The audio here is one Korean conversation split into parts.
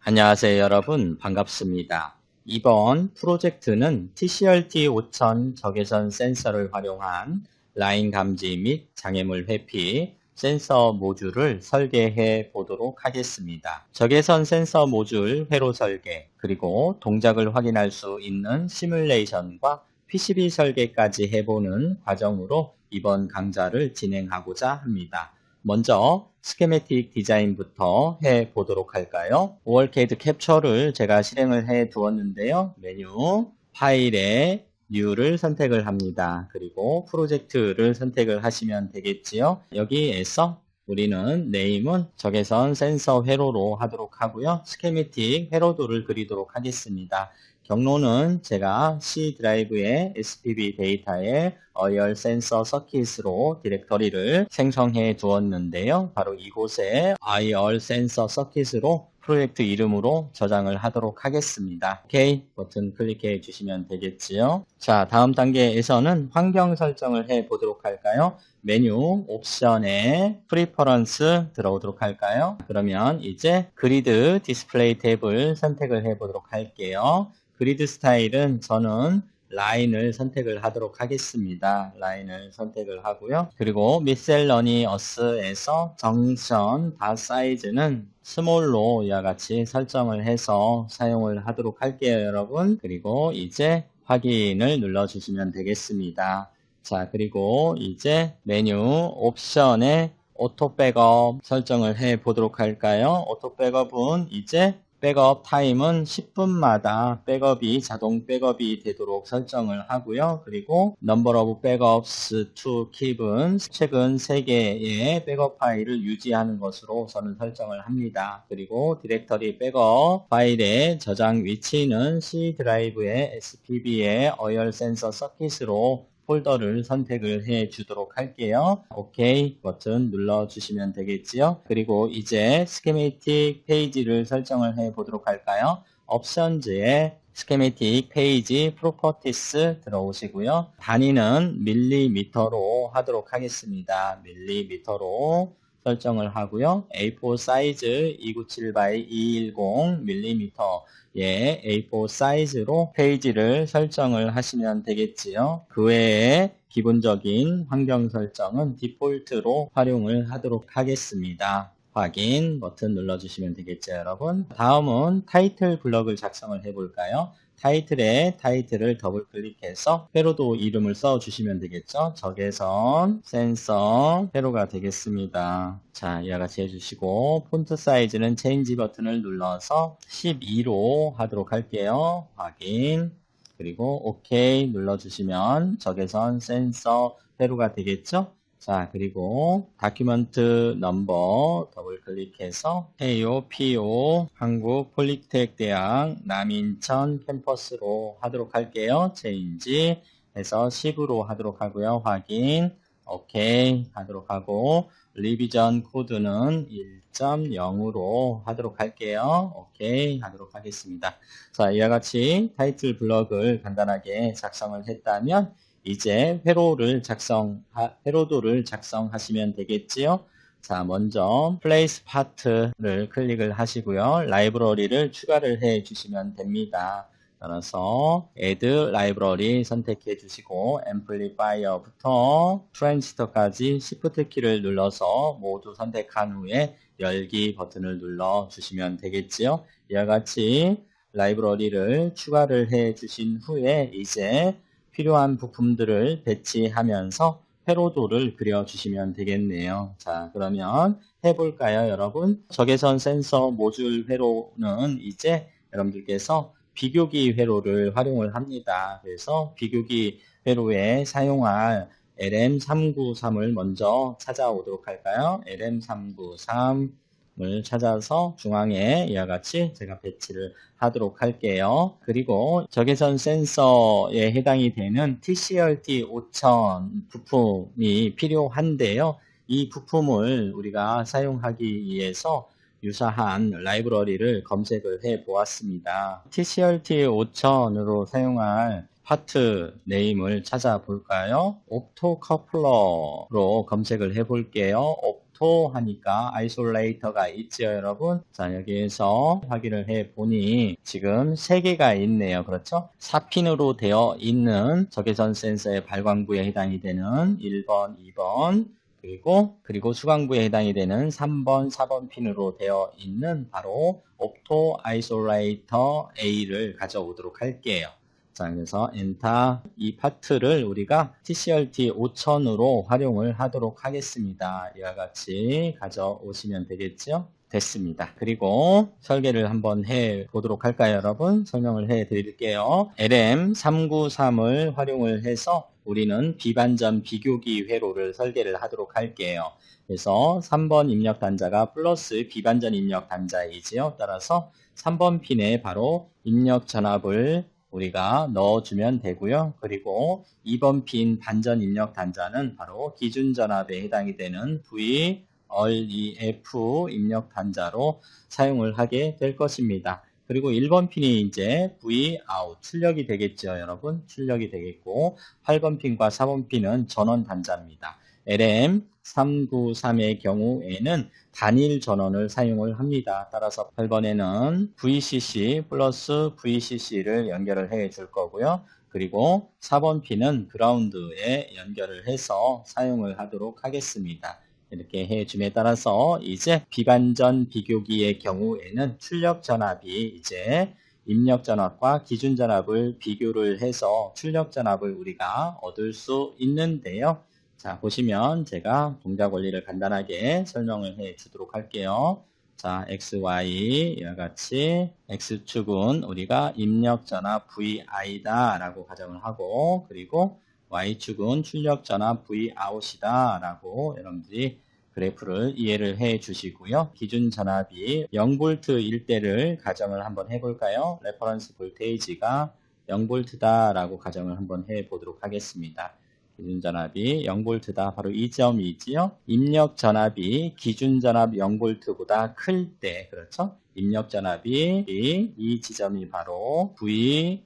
안녕하세요 여러분 반갑습니다. 이번 프로젝트는 TCRT 5000 적외선 센서를 활용한 라인 감지 및 장애물 회피 센서 모듈을 설계해 보도록 하겠습니다. 적외선 센서 모듈 회로 설계 그리고 동작을 확인할 수 있는 시뮬레이션과 PCB 설계까지 해보는 과정으로 이번 강좌를 진행하고자 합니다. 먼저 스키매틱 디자인부터 해보도록 할까요? 월캐드 캡처를 제가 실행을 해 두었는데요. 메뉴, 파일에 New를 선택을 합니다. 그리고 프로젝트를 선택을 하시면 되겠지요. 여기에서 우리는 네임은 적외선 센서 회로로 하도록 하고요. 스키매틱 회로도를 그리도록 하겠습니다. 경로는 제가 C 드라이브의 SPB 데이터에 어열 센서 서킷으로 디렉터리를 생성해 두었는데요. 바로 이곳에 IR 센서 서킷으로 프로젝트 이름으로 저장을 하도록 하겠습니다. OK 버튼 클릭해 주시면 되겠지요. 자, 다음 단계에서는 환경 설정을 해 보도록 할까요? 메뉴 옵션에 프리퍼런스 들어오도록 할까요? 그러면 이제 그리드 디스플레이 탭을 선택을 해 보도록 할게요. 그리드 스타일은 저는 라인을 선택을 하도록 하겠습니다. 라인을 선택을 하고요. 그리고 미셀러니어스에서 정션 바 사이즈는 스몰로 이와 같이 설정을 해서 사용을 하도록 할게요, 여러분. 그리고 이제 확인을 눌러주시면 되겠습니다. 자, 그리고 이제 메뉴 옵션에 오토 백업 설정을 해 보도록 할까요? 오토 백업은 이제 백업 타임은 10분마다 백업이 자동 백업이 되도록 설정을 하고요. 그리고 number of backups to keep은 최근 3개의 백업 파일을 유지하는 것으로 저는 설정을 합니다. 그리고 디렉터리 백업 파일의 저장 위치는 C 드라이브의 SPB의 어열 센서 서킷으로 폴더를 선택을 해 주도록 할게요. OK 버튼 눌러 주시면 되겠지요. 그리고 이제 스키매틱 페이지를 설정을 해 보도록 할까요? 옵션즈에 스키매틱 페이지 프로퍼티스 들어오시고요. 단위는 밀리미터로 하도록 하겠습니다. 밀리미터로 설정을 하고요. A4 사이즈 297x210mm 예, A4 사이즈로 페이지를 설정을 하시면 되겠지요. 그 외에 기본적인 환경 설정은 디폴트로 활용을 하도록 하겠습니다. 확인 버튼 눌러주시면 되겠죠, 여러분. 다음은 타이틀 블럭을 작성을 해볼까요? 타이틀에 타이틀을 더블 클릭해서 회로도 이름을 써주시면 되겠죠. 적외선 센서 회로가 되겠습니다. 자, 이와 같이 해주시고 폰트 사이즈는 체인지 버튼을 눌러서 12로 하도록 할게요. 확인 그리고 OK 눌러주시면 적외선 센서 회로가 되겠죠. 자, 그리고 다큐먼트 넘버 더블 클릭해서 PO 한국 폴리텍 대학 남인천 캠퍼스로 하도록 할게요. 체인지 해서 10으로 하도록 하고요. 확인 오케이 하도록 하고 리비전 코드는 1.0으로 하도록 할게요. 오케이 하도록 하겠습니다. 자, 이와 같이 타이틀 블럭을 간단하게 작성을 했다면 이제 회로도를 작성하시면 되겠지요. 자, 먼저 플레이스 파트를 클릭을 하시고요. 라이브러리를 추가를 해 주시면 됩니다. 따라서 add 라이브러리 선택해 주시고 앰플리파이어부터 트랜지스터까지 Shift 키를 눌러서 모두 선택한 후에 열기 버튼을 눌러 주시면 되겠지요. 이와 같이 라이브러리를 추가를 해 주신 후에 이제 필요한 부품들을 배치하면서 회로도를 그려주시면 되겠네요. 자, 그러면 해볼까요, 여러분? 적외선 센서 모듈 회로는 이제 여러분들께서 비교기 회로를 활용을 합니다. 그래서 비교기 회로에 사용할 LM393을 먼저 찾아오도록 할까요? LM393 을 찾아서 중앙에 이와 같이 제가 배치를 하도록 할게요. 그리고 적외선 센서에 해당이 되는 TCRT 5000 부품이 필요한데요. 이 부품을 우리가 사용하기 위해서 유사한 라이브러리를 검색을 해 보았습니다. TCRT 5000으로 사용할 파트 네임을 찾아볼까요? 옵토커플러로 검색을 해 볼게요. 오토 하니까 아이솔레이터가 있죠, 여러분. 자, 여기에서 확인을 해 보니 지금 3개가 있네요. 그렇죠? 4핀으로 되어 있는 적외선 센서의 발광부에 해당이 되는 1번, 2번, 그리고 수광부에 해당이 되는 3번, 4번 핀으로 되어 있는 바로 옵토 아이솔레이터 A를 가져오도록 할게요. 자, 그래서 엔터 이 파트를 우리가 TCRT 5000으로 활용을 하도록 하겠습니다. 이와 같이 가져오시면 되겠죠? 됐습니다. 그리고 설계를 한번 해 보도록 할까요, 여러분? 설명을 해 드릴게요. LM393을 활용을 해서 우리는 비반전 비교기 회로를 설계를 하도록 할게요. 그래서 3번 입력 단자가 플러스 비반전 입력 단자이지요. 따라서 3번 핀에 바로 입력 전압을 우리가 넣어주면 되고요. 그리고 2번 핀 반전 입력 단자는 바로 기준 전압에 해당이 되는 VREF 입력 단자로 사용을 하게 될 것입니다. 그리고 1번 핀이 이제 Vout 출력이 되겠죠, 여러분. 출력이 되겠고 8번 핀과 4번 핀은 전원 단자입니다. LM393의 경우에는 단일 전원을 사용을 합니다. 따라서 8번에는 VCC 플러스 VCC를 연결을 해 줄 거고요. 그리고 4번 핀은 그라운드에 연결을 해서 사용을 하도록 하겠습니다. 이렇게 해줌에 따라서 이제 비반전 비교기의 경우에는 출력 전압이 이제 입력 전압과 기준 전압을 비교를 해서 출력 전압을 우리가 얻을 수 있는데요. 자, 보시면 제가 동작 원리를 간단하게 설명을 해 주도록 할게요. 자, XY 이와 같이 X축은 우리가 입력 전압 VI다 라고 가정을 하고, 그리고 Y축은 출력 전압 Vout이다 라고 여러분들이 그래프를 이해를 해 주시고요. 기준 전압이 0V일 때를 가정을 한번 해볼까요? 레퍼런스 볼테이지가 0V다 라고 가정을 한번 해 보도록 하겠습니다. 기준 전압이 0V다. 바로 이 점이지요. 입력 전압이 기준 전압 0V보다 클 때, 그렇죠? 입력 전압이 이 지점이 바로 VREF에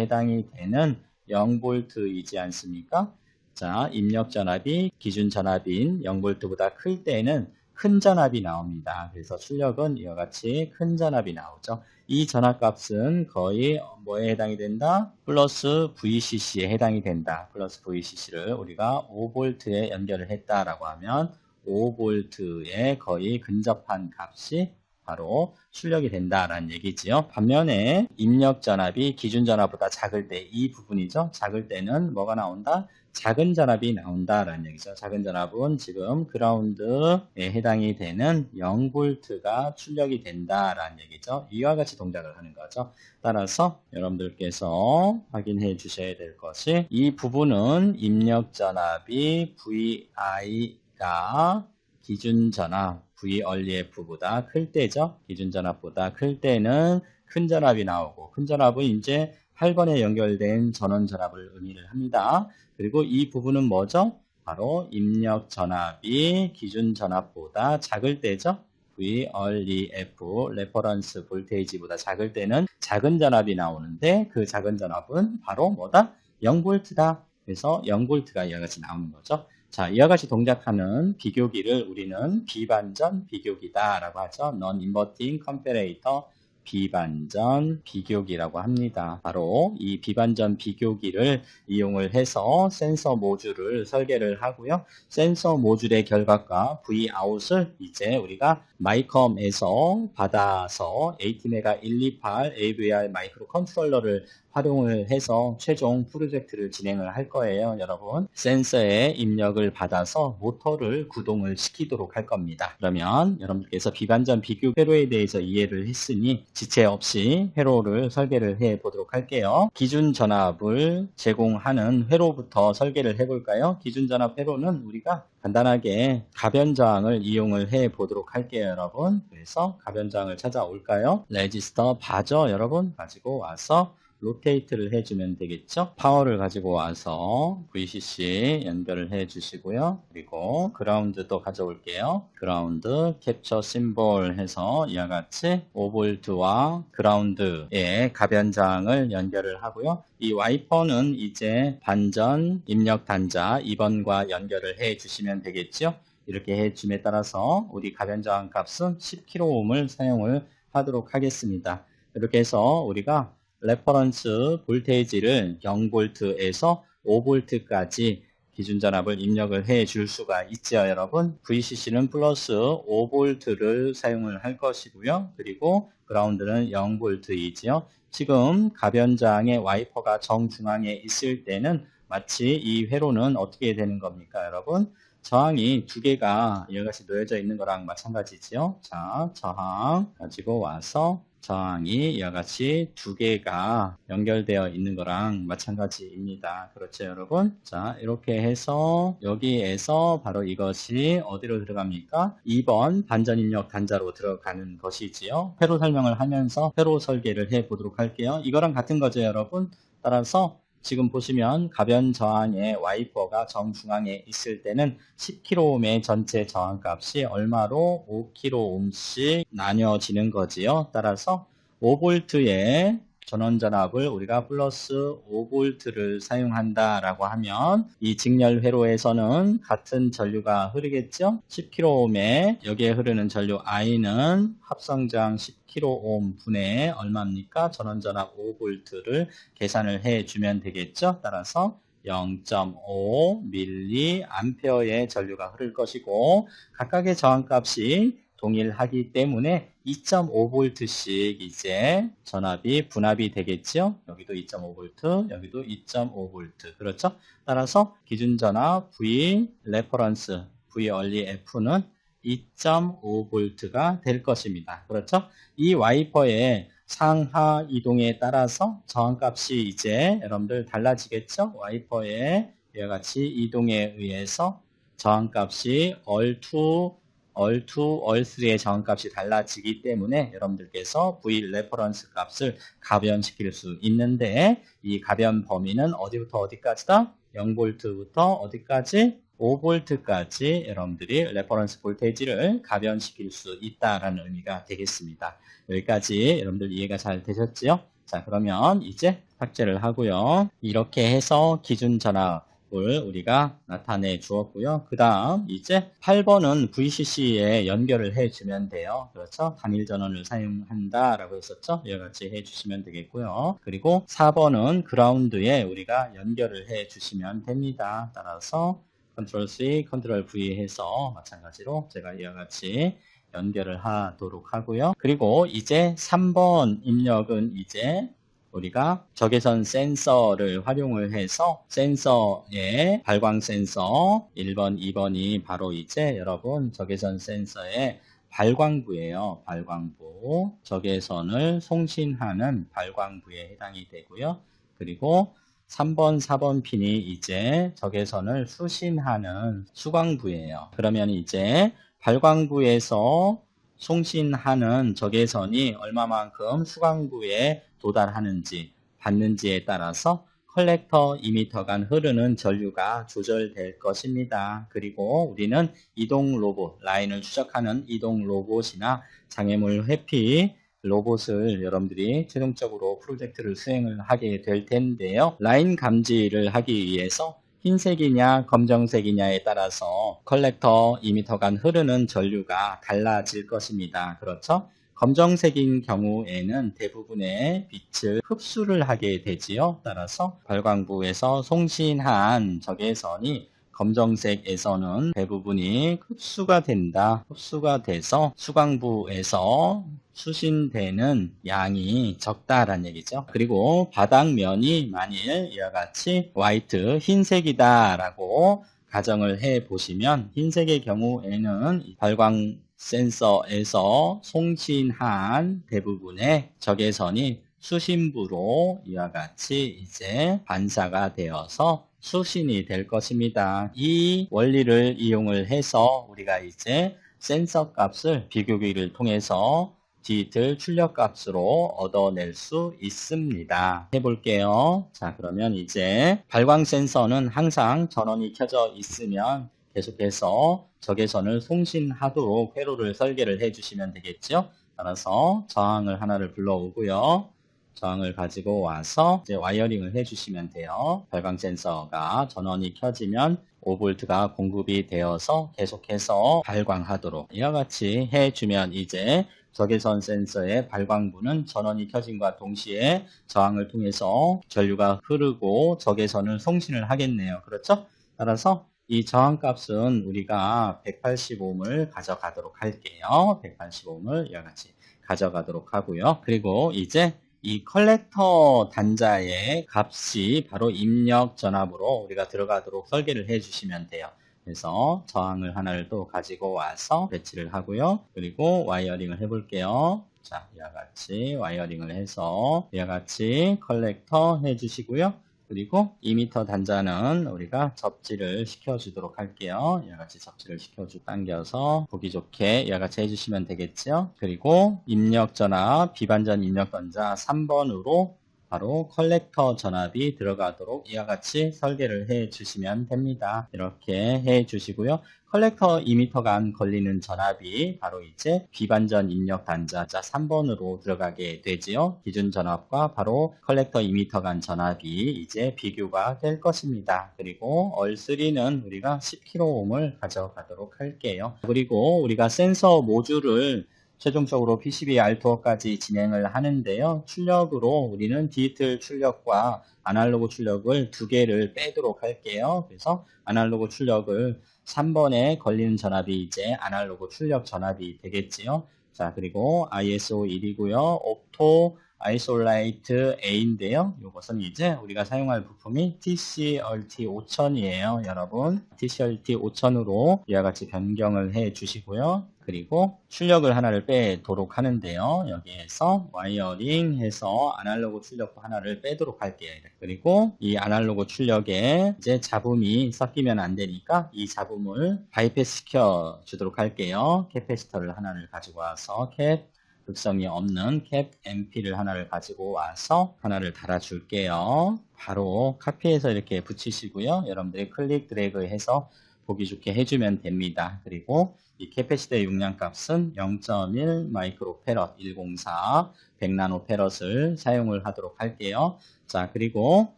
해당이 되는 0V이지 않습니까? 자, 입력 전압이 기준 전압인 0V보다 클 때에는 큰 전압이 나옵니다. 그래서 출력은 이와 같이 큰 전압이 나오죠. 이 전압값은 거의 뭐에 해당이 된다? 플러스 VCC에 해당이 된다. 플러스 VCC를 우리가 5V에 연결을 했다라고 하면 5V에 거의 근접한 값이 바로 출력이 된다라는 얘기지요. 반면에 입력 전압이 기준 전압보다 작을 때, 이 부분이죠. 작을 때는 뭐가 나온다? 작은 전압이 나온다라는 얘기죠. 작은 전압은 지금 그라운드에 해당이 되는 0V가 출력이 된다라는 얘기죠. 이와 같이 동작을 하는 거죠. 따라서 여러분들께서 확인해 주셔야 될 것이, 이 부분은 입력 전압이 VI가 기준 전압 VREF보다 클 때죠. 기준 전압보다 클 때는 큰 전압이 나오고, 큰 전압은 이제 8번에 연결된 전원 전압을 의미를 합니다. 그리고 이 부분은 뭐죠? 바로 입력 전압이 기준 전압보다 작을 때죠. VREF, 레퍼런스 볼테이지보다 작을 때는 작은 전압이 나오는데, 그 작은 전압은 바로 뭐다? 0V다. 그래서 0V가 이와 같이 나오는 거죠. 자, 이와 같이 동작하는 비교기를 우리는 비반전 비교기다 라고 하죠. Non-inverting comparator 비반전 비교기라고 합니다. 바로 이 비반전 비교기를 이용을 해서 센서 모듈을 설계를 하고요. 센서 모듈의 결과가 Vout을 이제 우리가 마이컴에서 받아서 ATmega 128 AVR 마이크로 컨트롤러를 활용을 해서 최종 프로젝트를 진행을 할 거예요, 여러분. 센서의 입력을 받아서 모터를 구동을 시키도록 할 겁니다. 그러면 여러분께서 비반전 비교 회로에 대해서 이해를 했으니 지체 없이 회로를 설계를 해 보도록 할게요. 기준 전압을 제공하는 회로부터 설계를 해볼까요? 기준 전압 회로는 우리가 간단하게 가변저항을 이용을 해 보도록 할게요, 여러분. 그래서 가변저항을 찾아올까요? 레지스터 바죠, 여러분. 가지고 와서 로테이트를 해주면 되겠죠. 파워를 가지고 와서 VCC 연결을 해 주시고요. 그리고 그라운드도 가져올게요. 그라운드 캡처 심볼 해서 이와 같이 5V와 그라운드에 가변장을 연결을 하고요. 이 와이퍼는 이제 반전 입력 단자 2번과 연결을 해 주시면 되겠죠. 이렇게 해줌에 따라서 우리 가변저항 값은 10kΩ을 사용을 하도록 하겠습니다. 이렇게 해서 우리가 레퍼런스 볼테이지를 0V에서 5V까지 기준 전압을 입력을 해 줄 수가 있죠, 여러분. VCC는 플러스 5V를 사용을 할 것이고요. 그리고 그라운드는 0V이지요. 지금 가변장의 와이퍼가 정중앙에 있을 때는 마치 이 회로는 어떻게 되는 겁니까, 여러분? 저항이 두 개가 이와 같이 놓여져 있는 거랑 마찬가지지요. 자, 저항 가지고 와서 저항이 이와 같이 두 개가 연결되어 있는 거랑 마찬가지입니다. 그렇죠, 여러분? 자, 이렇게 해서 여기에서 바로 이것이 어디로 들어갑니까? 2번 반전 입력 단자로 들어가는 것이지요. 회로 설명을 하면서 회로 설계를 해 보도록 할게요. 이거랑 같은 거죠, 여러분? 따라서 지금 보시면 가변 저항의 와이퍼가 정중앙에 있을 때는 10kΩ의 전체 저항값이 얼마로 5kΩ씩 나뉘어지는 거지요. 따라서 5V의 전원전압을 우리가 플러스 5V를 사용한다라고 하면 이 직렬 회로에서는 같은 전류가 흐르겠죠. 10kΩ에 여기에 흐르는 전류 I는 합성장 10kΩ 분의 얼마입니까? 전원전압 5V를 계산을 해주면 되겠죠. 따라서 0.5mA의 전류가 흐를 것이고 각각의 저항값이 동일하기 때문에 2.5V씩 이제 전압이 분압이 되겠죠. 여기도 2.5V, 여기도 2.5V. 그렇죠? 따라서 기준 전압 V 레퍼런스 V 얼리 F는 2.5V가 될 것입니다. 그렇죠? 이 와이퍼의 상하 이동에 따라서 저항값이 이제 여러분들 달라지겠죠? 와이퍼의 이와 같이 이동에 의해서 저항값이 얼2, 얼3의 저항값이 달라지기 때문에 여러분들께서 V 레퍼런스 값을 가변시킬 수 있는데 이 가변 범위는 어디부터 어디까지다? 0V부터 어디까지? 5V까지 여러분들이 레퍼런스 볼테이지를 가변시킬 수 있다라는 의미가 되겠습니다. 여기까지 여러분들 이해가 잘 되셨지요? 자, 그러면 이제 삭제를 하고요. 이렇게 해서 기준 전압 을 우리가 나타내 주었고요. 그 다음 이제 8번은 VCC에 연결을 해주면 돼요. 그렇죠? 단일 전원을 사용한다 라고 했었죠? 이와 같이 해주시면 되겠고요. 그리고 4번은 그라운드에 우리가 연결을 해주시면 됩니다. 따라서 컨트롤 C, 컨트롤 V 해서 마찬가지로 제가 이와 같이 연결을 하도록 하고요. 그리고 이제 3번 입력은 이제 우리가 적외선 센서를 활용을 해서 센서의 발광 센서 1번, 2번이 바로 이제 여러분 적외선 센서의 발광부예요. 발광부. 적외선을 송신하는 발광부에 해당이 되고요. 그리고 3번, 4번 핀이 이제 적외선을 수신하는 수광부예요. 그러면 이제 발광부에서 송신하는 적외선이 얼마만큼 수광부에 도달하는지 받는지에 따라서 컬렉터 이미터간 흐르는 전류가 조절될 것입니다. 그리고 우리는 이동 로봇, 라인을 추적하는 이동 로봇이나 장애물 회피 로봇을 여러분들이 최종적으로 프로젝트를 수행을 하게 될 텐데요. 라인 감지를 하기 위해서 흰색이냐 검정색이냐에 따라서 컬렉터 이미터간 흐르는 전류가 달라질 것입니다. 그렇죠? 검정색인 경우에는 대부분의 빛을 흡수를 하게 되지요. 따라서 발광부에서 송신한 적외선이 검정색에서는 대부분이 흡수가 된다. 흡수가 돼서 수광부에서 수신되는 양이 적다라는 얘기죠. 그리고 바닥면이 만일 이와 같이 화이트, 흰색이다 라고 가정을 해 보시면 흰색의 경우에는 발광 센서에서 송신한 대부분의 적외선이 수신부로 이와 같이 이제 반사가 되어서 수신이 될 것입니다. 이 원리를 이용을 해서 우리가 이제 센서 값을 비교기를 통해서 디지털 출력 값으로 얻어낼 수 있습니다. 해볼게요. 자, 그러면 이제 발광 센서는 항상 전원이 켜져 있으면 계속해서 적외선을 송신하도록 회로를 설계를 해주시면 되겠죠. 따라서 저항을 하나를 불러오고요. 저항을 가지고 와서 이제 와이어링을 해주시면 돼요. 발광 센서가 전원이 켜지면 5V가 공급이 되어서 계속해서 발광하도록 이와 같이 해주면 이제 적외선 센서의 발광부는 전원이 켜짐과 동시에 저항을 통해서 전류가 흐르고 적외선을 송신을 하겠네요. 그렇죠? 따라서 이 저항값은 우리가 180ohm을 가져가도록 할게요. 180ohm을 이와 같이 가져가도록 하고요. 그리고 이제 이 컬렉터 단자의 값이 바로 입력 전압으로 우리가 들어가도록 설계를 해주시면 돼요. 그래서 저항을 하나를 또 가지고 와서 배치를 하고요. 그리고 와이어링을 해볼게요. 자, 이와 같이 와이어링을 해서 이와 같이 컬렉터 해주시고요. 그리고 2m 단자는 우리가 접지를 시켜주도록 할게요. 이와 같이 접지를 시켜주고 당겨서 보기 좋게 이와 같이 해주시면 되겠죠. 그리고 입력 전압, 비반전 입력 단자 3번으로 바로 컬렉터 전압이 들어가도록 이와 같이 설계를 해 주시면 됩니다. 이렇게 해 주시고요. 컬렉터 2m간 걸리는 전압이 바로 이제 비반전 입력 단자 3번으로 들어가게 되지요. 기준 전압과 바로 컬렉터 2m간 전압이 이제 비교가 될 것입니다. 그리고 얼3는 우리가 10kΩ을 가져가도록 할게요. 그리고 우리가 센서 모듈을 최종적으로 PCB R2까지 진행을 하는데요. 출력으로 우리는 디지털 출력과 아날로그 출력을 두 개를 빼도록 할게요. 그래서 아날로그 출력을 3번에 걸리는 전압이 이제 아날로그 출력 전압이 되겠지요. 자, 그리고 ISO 1이고요. 옵토 아이솔라이트 A인데요. 이것은 이제 우리가 사용할 부품이 TCRT 5000이에요. 여러분, TCRT 5000으로 이와 같이 변경을 해 주시고요. 그리고 출력을 하나를 빼도록 하는데요. 여기에서 와이어링 해서 아날로그 출력도 하나를 빼도록 할게요. 그리고 이 아날로그 출력에 이제 잡음이 섞이면 안 되니까 이 잡음을 바이패스 시켜 주도록 할게요. 캐패시터를 하나를 가지고 와서 캡 극성이 없는 캡 MP를 하나를 가지고 와서 하나를 달아줄게요. 바로 카피해서 이렇게 붙이시고요. 여러분들이 클릭 드래그 해서 보기 좋게 해주면 됩니다. 그리고 이 캐패시터의 용량 값은 0.1 마이크로페럿 104 100나노페럿을 사용을 하도록 할게요. 자, 그리고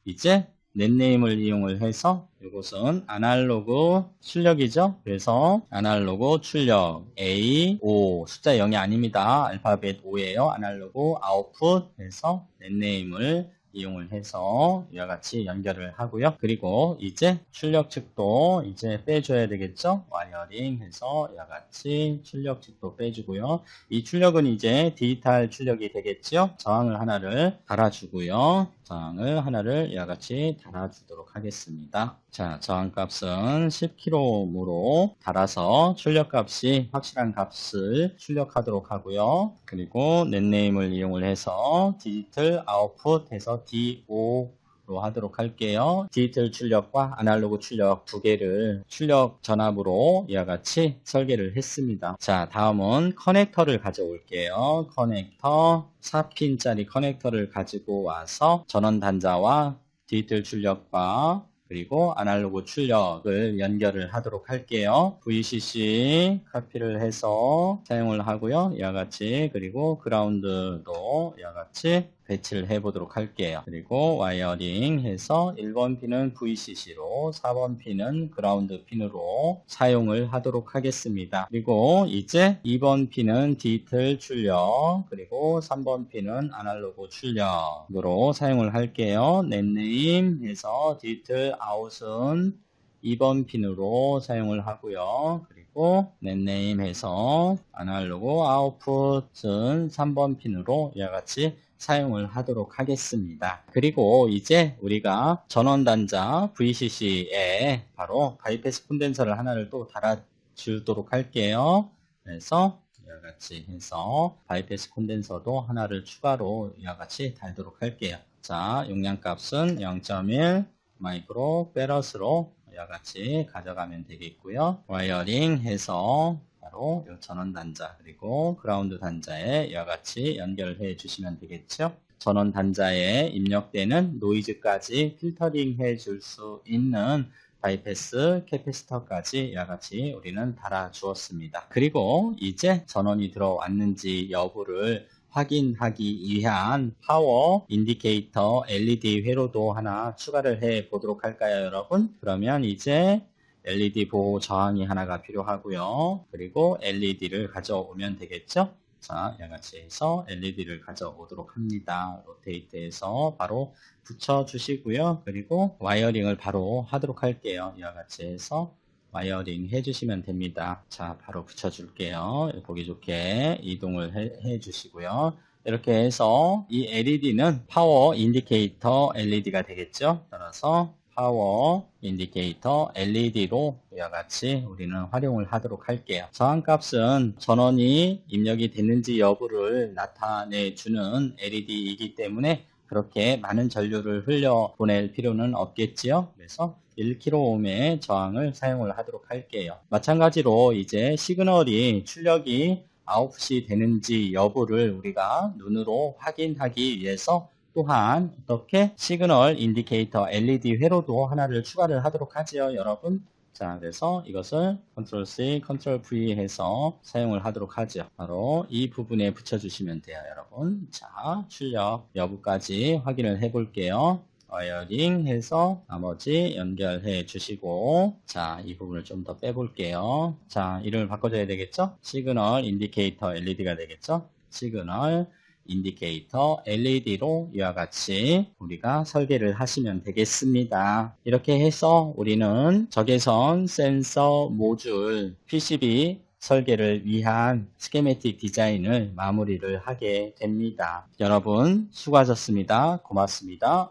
이제 넷네임을 이용을 해서 이것은 아날로그 출력이죠. 그래서 아날로그 출력 A, O 숫자 0이 아닙니다. 알파벳 O예요. 아날로그 아웃풋 해서 넷네임을 이용을 해서 이와 같이 연결을 하고요. 그리고 이제 출력 측도 이제 빼줘야 되겠죠. 와이어링 해서 이와 같이 출력 측도 빼주고요. 이 출력은 이제 디지털 출력이 되겠죠. 저항을 하나를 달아주고요. 저항을 하나를 이와 같이 달아주도록 하겠습니다. 자, 저항값은 10kΩ로 달아서 출력값이 확실한 값을 출력하도록 하고요. 그리고 넷네임을 이용을 해서 디지털 아웃풋 해서 DO로 하도록 할게요. 디지털 출력과 아날로그 출력 두 개를 출력 전압으로 이와 같이 설계를 했습니다. 자, 다음은 커넥터를 가져올게요. 커넥터 4핀짜리 커넥터를 가지고 와서 전원 단자와 디지털 출력과 그리고 아날로그 출력을 연결을 하도록 할게요. VCC 카피를 해서 사용을 하고요. 이와 같이 그리고 그라운드도 이와 같이 배치를 해 보도록 할게요. 그리고 와이어링 해서 1번 핀은 VCC로 4번 핀은 그라운드 핀으로 사용을 하도록 하겠습니다. 그리고 이제 2번 핀은 디지털 출력 그리고 3번 핀은 아날로그 출력으로 사용을 할게요. 넷네임 해서 디지털 아웃은 2번 핀으로 사용을 하고요. 그리고 넷네임 해서 아날로그 아웃풋은 3번 핀으로 이와 같이 사용을 하도록 하겠습니다. 그리고 이제 우리가 전원 단자 VCC에 바로 바이패스 콘덴서를 하나를 또 달아주도록 할게요. 그래서 이와 같이 해서 바이패스 콘덴서도 하나를 추가로 이와 같이 달도록 할게요. 자, 용량 값은 0.1 마이크로 페럿으로 이와 같이 가져가면 되겠고요. 와이어링 해서 바로 이 전원 단자 그리고 그라운드 단자에 이와 같이 연결해 주시면 되겠죠. 전원 단자에 입력되는 노이즈까지 필터링 해줄 수 있는 바이패스 캐패시터까지 이와 같이 우리는 달아 주었습니다. 그리고 이제 전원이 들어왔는지 여부를 확인하기 위한 파워 인디케이터 LED 회로도 하나 추가를 해 보도록 할까요, 여러분? 그러면 이제 LED 보호 저항이 하나가 필요하고요. 그리고 LED를 가져오면 되겠죠? 자, 이와 같이 해서 LED를 가져오도록 합니다. 로테이트해서 바로 붙여주시고요. 그리고 와이어링을 바로 하도록 할게요. 이와 같이 해서 와이어링 해주시면 됩니다. 자, 바로 붙여줄게요. 보기 좋게 이동을 해주시고요. 이렇게 해서 이 LED는 파워 인디케이터 LED가 되겠죠. 따라서 파워 인디케이터 LED로 이와 같이 우리는 활용을 하도록 할게요. 저항값은 전원이 입력이 됐는지 여부를 나타내 주는 LED이기 때문에 그렇게 많은 전류를 흘려 보낼 필요는 없겠지요. 그래서 1kΩ의 저항을 사용을 하도록 할게요. 마찬가지로 이제 시그널이 출력이 아웃풋이 되는지 여부를 우리가 눈으로 확인하기 위해서 또한 어떻게 시그널 인디케이터 LED 회로도 하나를 추가를 하도록 하지요, 여러분. 자, 그래서 이것을 컨트롤 C, 컨트롤 V 해서 사용을 하도록 하죠. 바로 이 부분에 붙여주시면 돼요, 여러분. 자, 출력 여부까지 확인을 해볼게요. 와이어링 해서 나머지 연결해 주시고, 자, 이 부분을 좀 더 빼볼게요. 자, 이름을 바꿔줘야 되겠죠? 시그널 인디케이터 LED가 되겠죠? 시그널 인디케이터 LED로 이와 같이 우리가 설계를 하시면 되겠습니다. 이렇게 해서 우리는 적외선 센서 모듈 PCB 설계를 위한 스케매틱 디자인을 마무리를 하게 됩니다. 여러분 수고하셨습니다. 고맙습니다.